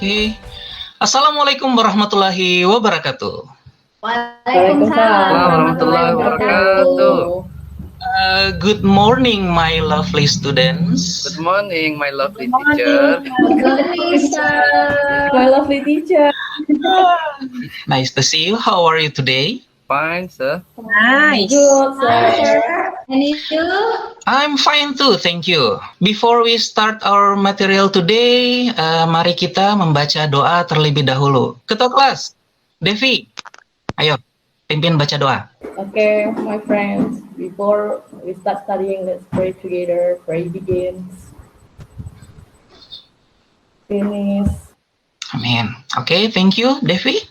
Oke. Assalamualaikum warahmatullahi wabarakatuh. Waalaikumsalam warahmatullahi wabarakatuh. Good morning, my lovely students. Good morning, my lovely teacher. My lovely teacher. Nice to see you. How are you today? Fine, sir. Nice. Good, sir. And you? I'm fine too, thank you. Before we start our material today, mari kita membaca doa terlebih dahulu. Ketua kelas, Devi, ayo pimpin baca doa. Okay, my friends, before we start studying, let's pray together. Pray begins. Finish. Amin. Okay, thank you, Devi.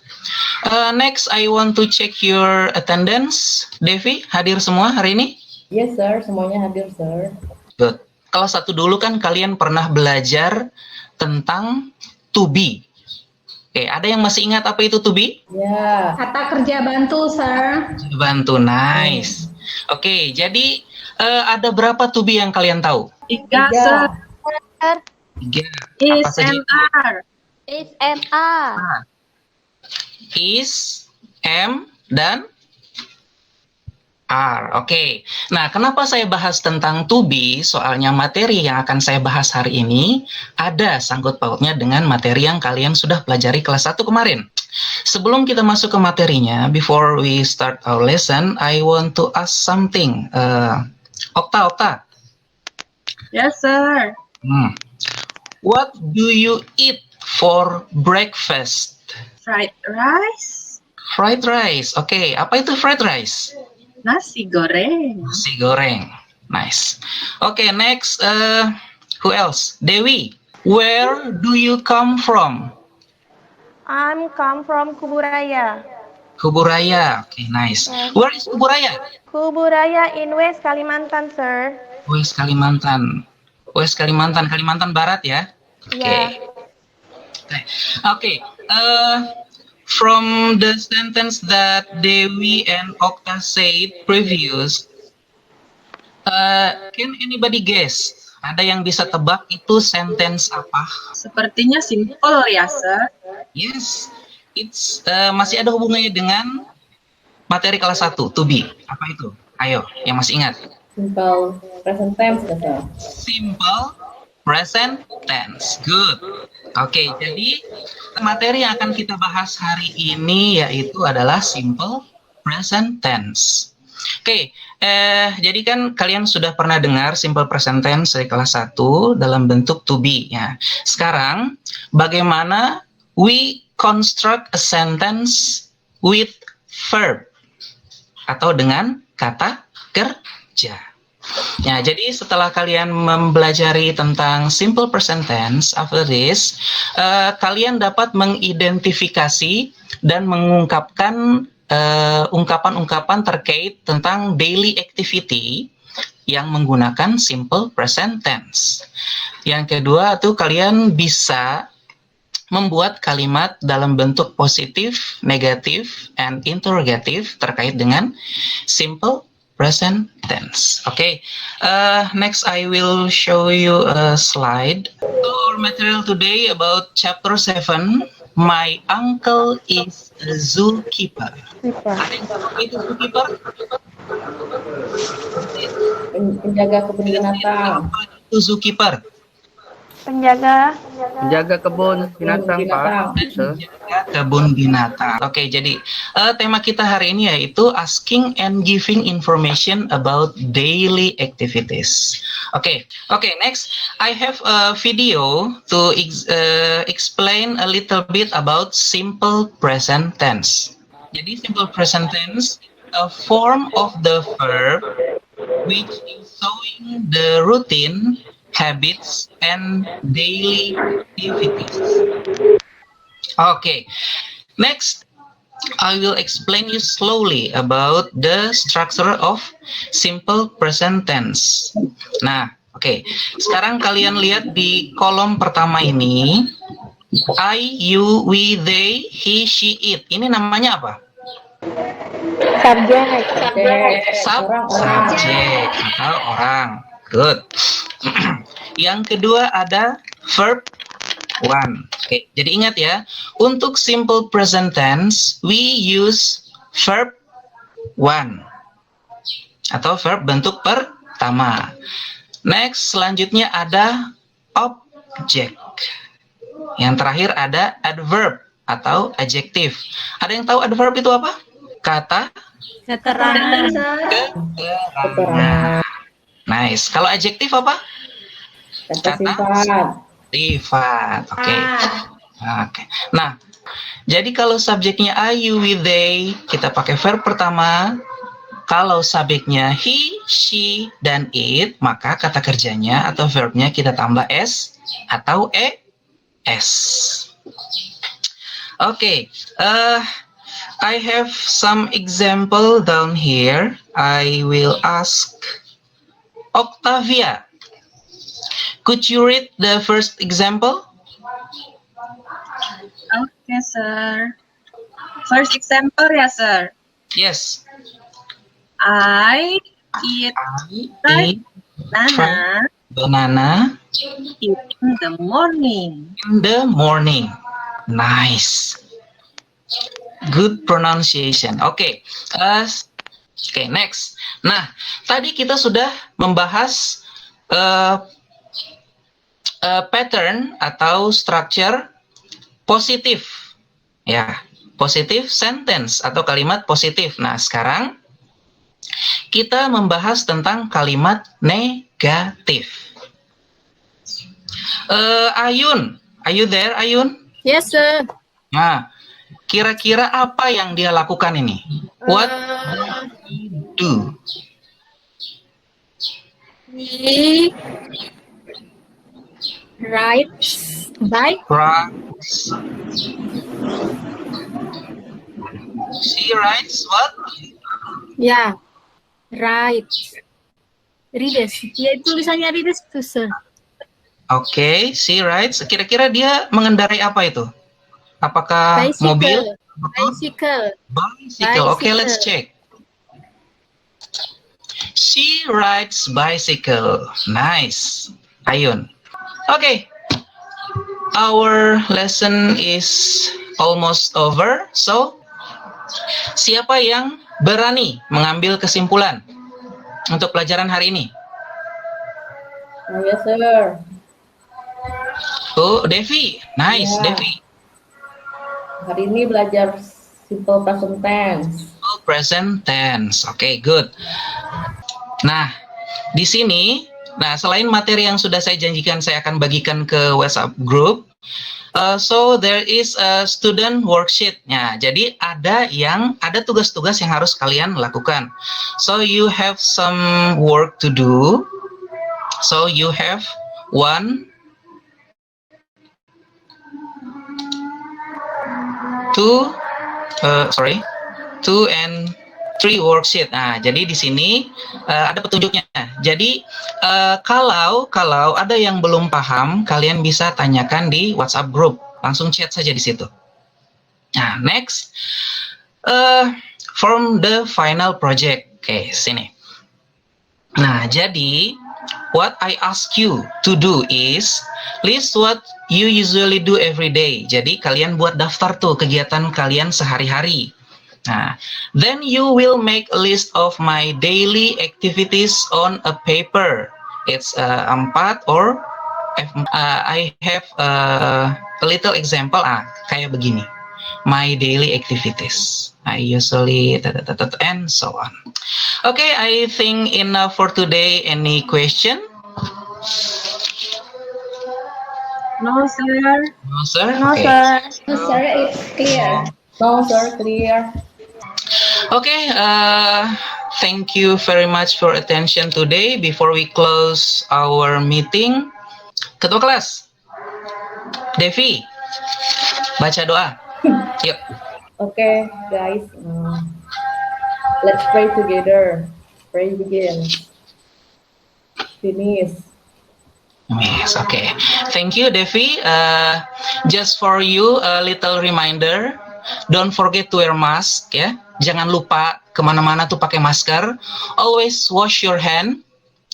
Next, I want to check your attendance. Devi, hadir semua hari ini? Yes, sir. Semuanya hadir, sir. Good. Kelas 1 dulu kan kalian pernah belajar tentang to be. Oke, ada yang masih ingat apa itu to be? Ya. Kata kerja bantu, sir. Bantu, nice. Oke, jadi ada berapa to be yang kalian tahu? 3, sir. 3. Is Apa saja and itu? are. Is and are. Is, am, dan are. Oke. Nah, kenapa saya bahas tentang to be? Soalnya materi yang akan saya bahas hari ini ada sangkut pautnya dengan materi yang kalian sudah pelajari kelas 1 kemarin. Sebelum kita masuk ke materinya, before we start our lesson, I want to ask something. Okta. Yes, sir. What do you eat for breakfast? Fried rice. Fried rice. Oke, apa itu fried rice? Nasi goreng. Nasi goreng. Nice. Okay, next. Who else? Dewi. Where do you come from? I'm come from Kuburaya. Kuburaya. Okay, nice. Where is Kuburaya? Kuburaya in West Kalimantan, sir. West Kalimantan. West Kalimantan, Kalimantan Barat ya? Oke. Yeah. Okay. From the sentence that Dewi and Okta said previous, can anybody guess? Ada yang bisa tebak itu sentence apa? Sepertinya simple ya, sir. Yes, it's masih ada hubungannya dengan materi kelas 1, to be. Apa itu? Ayo, yang masih ingat. Simple present tense, sir. Simple present tense. Good. Oke, jadi materi yang akan kita bahas hari ini yaitu adalah simple present tense. Oke, jadi kan kalian sudah pernah dengar simple present tense dari kelas 1 dalam bentuk to be ya. Sekarang bagaimana we construct a sentence with verb atau dengan kata kerja. Ya, jadi setelah kalian mempelajari tentang simple present tense, after this, kalian dapat mengidentifikasi dan mengungkapkan ungkapan-ungkapan terkait tentang daily activity yang menggunakan simple present tense. Yang kedua, tuh kalian bisa membuat kalimat dalam bentuk positif, negatif, and interrogative terkait dengan simple present tense. Okay, next I will show you a slide. So our material today about chapter 7. My uncle is a zookeeper. Ada yang tahu apa itu zookeeper? Penjaga kebun binatang. Apa itu zookeeper? Penjaga kebun binatang, Pak. Sir. Kebun binatang. Oke, jadi tema kita hari ini yaitu asking and giving information about daily activities. Oke, next I have a video to explain a little bit about simple present tense. Jadi simple present tense, a form of the verb which is showing the routine, habits, and daily activities. Okay, next I will explain you slowly about the structure of simple present tense. Nah, oke. Sekarang kalian lihat di kolom pertama ini, I, you, we, they, he, she, it. Ini namanya apa? Subjek atau orang. Good. Yang kedua ada verb one. Oke, jadi ingat ya, untuk simple present tense, we use verb one atau verb bentuk pertama. Next, selanjutnya ada object. Yang terakhir ada adverb atau adjective. Ada yang tahu adverb itu apa? Kata Keterangan, sir. keterangan. Nice. Kalau adjective apa? Kata sifat. Sifat. Oke. Oke. Nah, jadi kalau subjeknya I, you, we, they, kita pakai verb pertama. Kalau subjeknya he, she, dan it, maka kata kerjanya atau verbnya kita tambah s atau es. Okay, I have some example down here. I will ask Octavia. Could you read the first example? Okay, sir. First example, ya, sir. Yes. I eat I eat banana in the morning. in the morning. Nice. Good pronunciation. Oke. Oke, next. Nah, tadi kita sudah membahas pattern atau structure positif. Ya, positif sentence atau kalimat positif. Nah, sekarang kita membahas tentang kalimat negatif. Ayun, are you there, Ayun? Yes, sir. Nah, kira-kira apa yang dia lakukan ini? What do? He rides bike. Rides. She rides what? Ya, rides. Rides. Ya, tulisannya rides tuh, sir. Oke, she rides. Kira-kira dia mengendarai apa itu? Apakah Bicycle. mobil? Bicycle. Bicycle. Oke, let's check. She rides bicycle. Nice. Ayun. Okay. Our lesson is almost over. So, siapa yang berani mengambil kesimpulan untuk pelajaran hari ini? Yes, sir. Oh, Devi. Nice, Ya. Devi. Hari ini belajar simple present tense. Present tense. Oke, good. Nah, di sini, selain materi yang sudah saya janjikan saya akan bagikan ke WhatsApp group, so there is a student worksheet. Ya, jadi ada tugas-tugas yang harus kalian lakukan. So you have some work to do. So you have 1, 2 and 3 worksheet. Nah, jadi di sini ada petunjuknya. Jadi kalau ada yang belum paham, kalian bisa tanyakan di WhatsApp group. Langsung chat saja di situ. Nah, next, form the final project. Oke, sini. Nah, jadi what I ask you to do is list what you usually do every day. Jadi kalian buat daftar tuh kegiatan kalian sehari-hari. Nah, then you will make a list of my daily activities on a paper. It's 4 or I have a little example. Kayak begini. My daily activities. I usually and so on. Okay, I think enough for today. Any question? No, sir. No, sir. No, Okay. sir. No, sir, it's clear. No, sir, clear. Okay, thank you very much for attention today. Before we close our meeting, Ketua kelas, Devi, baca doa. Yuk. Okay, guys. Let's pray together. Pray begin. Finish. Yes, okay. Thank you, Devi. Just for you, a little reminder. Don't forget to wear mask, ya. Jangan lupa kemana-mana tuh pakai masker. Always wash your hand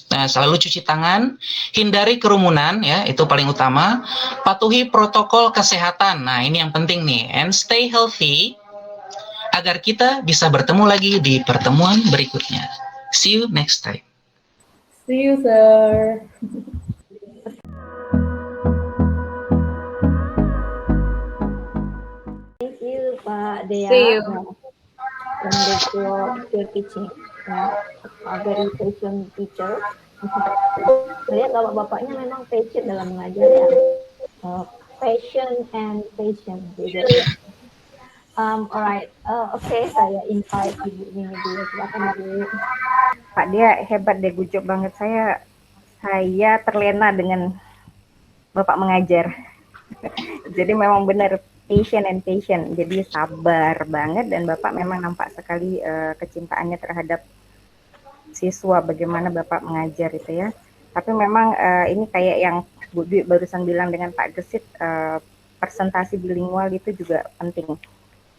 Nah, selalu cuci tangan, hindari kerumunan ya, itu paling utama. Patuhi protokol kesehatan. Nah, ini yang penting nih. And stay healthy agar kita bisa bertemu lagi di pertemuan berikutnya. See you next time. See you, sir. Thank you, Pak Dea. See you. Wonderful teaching. A very patient teacher. Lihat bapak-bapaknya memang patient dalam mengajar ya. Passion and patient. Alright. Oke, saya invite Ibu ini dulu. Silakan Ibu. Pak Dia hebat deh, gujuk banget. Saya terlena dengan Bapak mengajar. Jadi memang benar patient and patient. Jadi sabar banget dan Bapak memang nampak sekali kecintaannya terhadap siswa, bagaimana Bapak mengajar itu ya. Tapi memang ini kayak yang Bu Dwi barusan bilang dengan Pak Gesit, presentasi bilingual itu juga penting.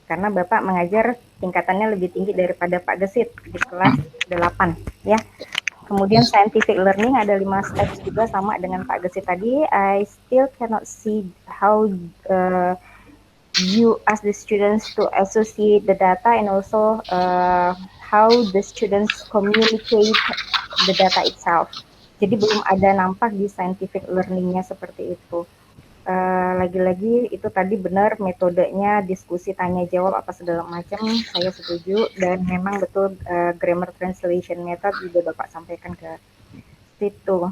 Karena Bapak mengajar tingkatannya lebih tinggi daripada Pak Gesit di kelas 8 ya. Kemudian scientific learning ada 5 steps juga sama dengan Pak Gesit tadi. I still cannot see how you ask the students to associate the data and also how the students communicate the data itself. Jadi belum ada nampak di scientific learning-nya seperti itu. Lagi-lagi itu tadi benar metodenya diskusi tanya jawab apa segala macam, saya setuju dan memang betul grammar translation method juga Bapak sampaikan ke situ.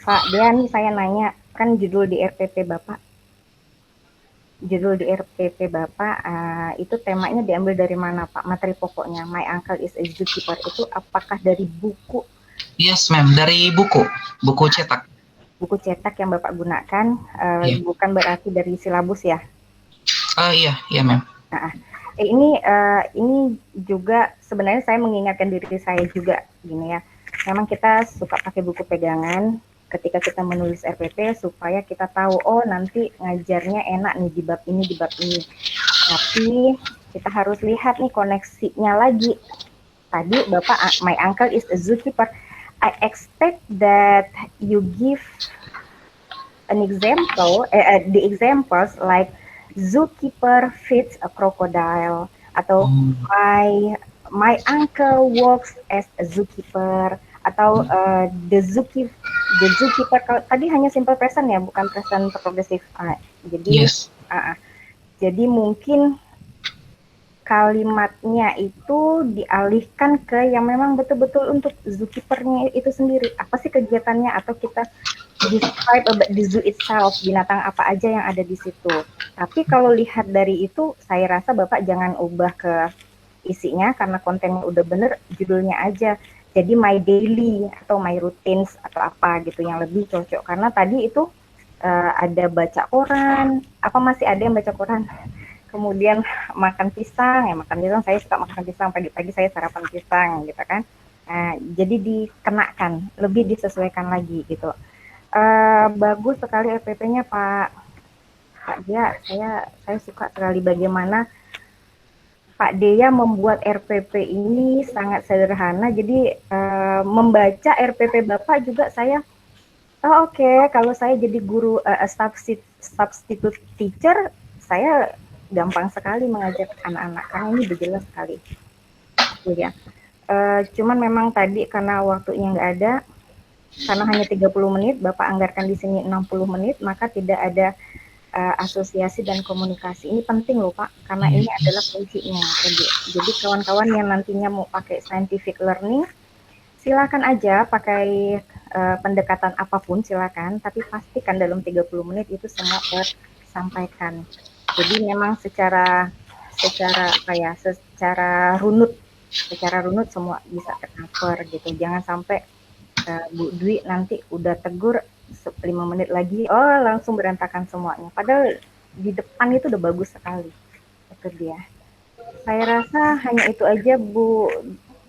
Pak Dian, saya nanya, kan judul di RPP Bapak itu temanya diambil dari mana Pak? Materi pokoknya My Uncle is a Zookeeper itu apakah dari buku? Yes, ma'am, dari buku cetak. Buku cetak yang Bapak gunakan, bukan berarti dari silabus ya? Iya, ma'am. Nah, ini juga sebenarnya saya mengingatkan diri saya juga gini ya. Memang kita suka pakai buku pegangan ketika kita menulis RPP supaya kita tahu nanti ngajarnya enak nih di bab ini. Tapi kita harus lihat nih koneksinya lagi. Tadi Bapak My Uncle is a Zookeeper. I expect that you give an example, the examples like zookeeper feeds a crocodile atau my uncle works as a zookeeper atau the zookeeper tadi hanya simple present ya, bukan present progressive. Jadi yes. Jadi mungkin kalimatnya itu dialihkan ke yang memang betul-betul untuk zookeepernya itu sendiri. Apa sih kegiatannya, atau kita describe about the zoo itself, binatang apa aja yang ada di situ. Tapi kalau lihat dari itu, saya rasa Bapak jangan ubah ke isinya karena kontennya udah bener, judulnya aja. Jadi my daily atau my routines atau apa gitu yang lebih cocok. Karena tadi itu ada baca koran, apa masih ada yang baca koran? Kemudian makan pisang, saya suka makan pisang, pagi-pagi saya sarapan pisang gitu kan. Jadi dikenakan, lebih disesuaikan lagi gitu. Bagus sekali RPP-nya Pak Dia, saya suka sekali bagaimana Pak Dea membuat RPP ini sangat sederhana. Jadi membaca RPP Bapak juga saya, oke, kalau saya jadi guru substitute teacher, saya gampang sekali mengajar anak-anak karena ini jelas sekali. Ya. Cuman memang tadi karena waktunya nggak ada, karena hanya 30 menit, Bapak anggarkan di sini 60 menit, maka tidak ada asosiasi dan komunikasi. Ini penting loh Pak, karena ini adalah kuncinya. Jadi kawan-kawan yang nantinya mau pakai scientific learning, silakan aja pakai pendekatan apapun silakan, tapi pastikan dalam 30 menit itu semua tersampaikan. Jadi memang secara runut semua bisa tercover gitu. Jangan sampai Bu Dwi nanti udah tegur 5 menit lagi, langsung berantakan semuanya. Padahal di depan itu udah bagus sekali. Itu dia. Saya rasa hanya itu aja Bu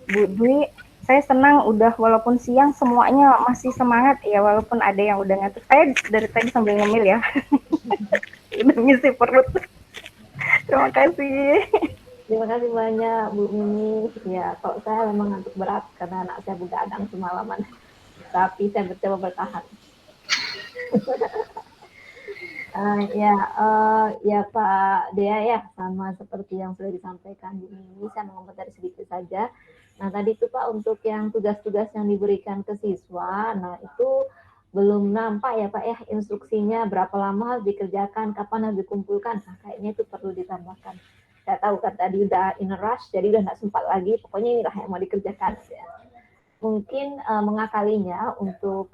Dwi. Saya senang udah walaupun siang semuanya masih semangat ya, walaupun ada yang udah ngantuk. Saya dari tadi sambil ngemil ya. Udah ngisi perut. Terima kasih. Terima kasih banyak Bu Mimi. Ya, kalau saya memang ngantuk berat karena anak saya begadang semalaman. Tapi saya mencoba bertahan. Ya Pak Dea ya, sama seperti yang sudah disampaikan Bu Mimi, saya mengomentari sedikit saja. Nah tadi itu Pak untuk yang tugas-tugas yang diberikan ke siswa, nah itu belum nampak ya Pak ya instruksinya berapa lama harus dikerjakan, kapan harus dikumpulkan. Nah kayaknya itu perlu ditambahkan. Saya tahu kan tadi udah in a rush, jadi udah nggak sempat lagi. Pokoknya inilah yang mau dikerjakan. Ya. Mungkin mengakalinya untuk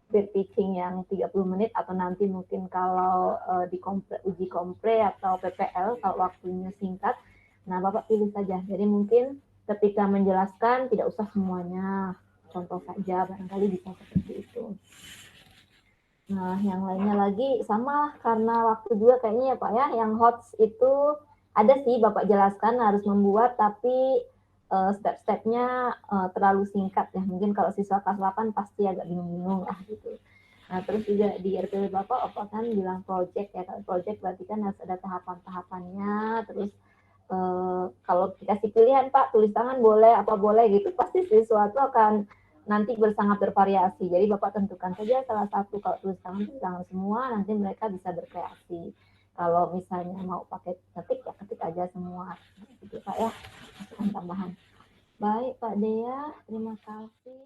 peer teaching yang 30 menit atau nanti mungkin kalau di uji kompre atau PPL kalau waktunya singkat, nah Bapak pilih saja. Jadi mungkin ketika menjelaskan tidak usah semuanya, contoh saja barangkali bisa seperti itu. Nah yang lainnya lagi sama karena waktu juga kayaknya ya Pak ya, yang HOTS itu ada sih Bapak jelaskan harus membuat tapi step-stepnya terlalu singkat ya. Mungkin kalau siswa kelas 8 pasti agak bingung-bingung lah gitu. Nah, terus juga di RPW Bapak kan bilang project ya. Kalau project berarti kan harus ada tahapan-tahapannya. Terus kalau dikasih pilihan Pak, tulis tangan boleh, apa boleh gitu. Pasti siswa itu akan nanti sangat bervariasi. Jadi Bapak tentukan saja salah satu. Kalau tulis tangan semua, nanti mereka bisa berkreasi. Kalau misalnya mau pakai ketik, ya ketik aja semua. Gitu Pak ya. Tambahan. Baik Pak Dea, terima kasih.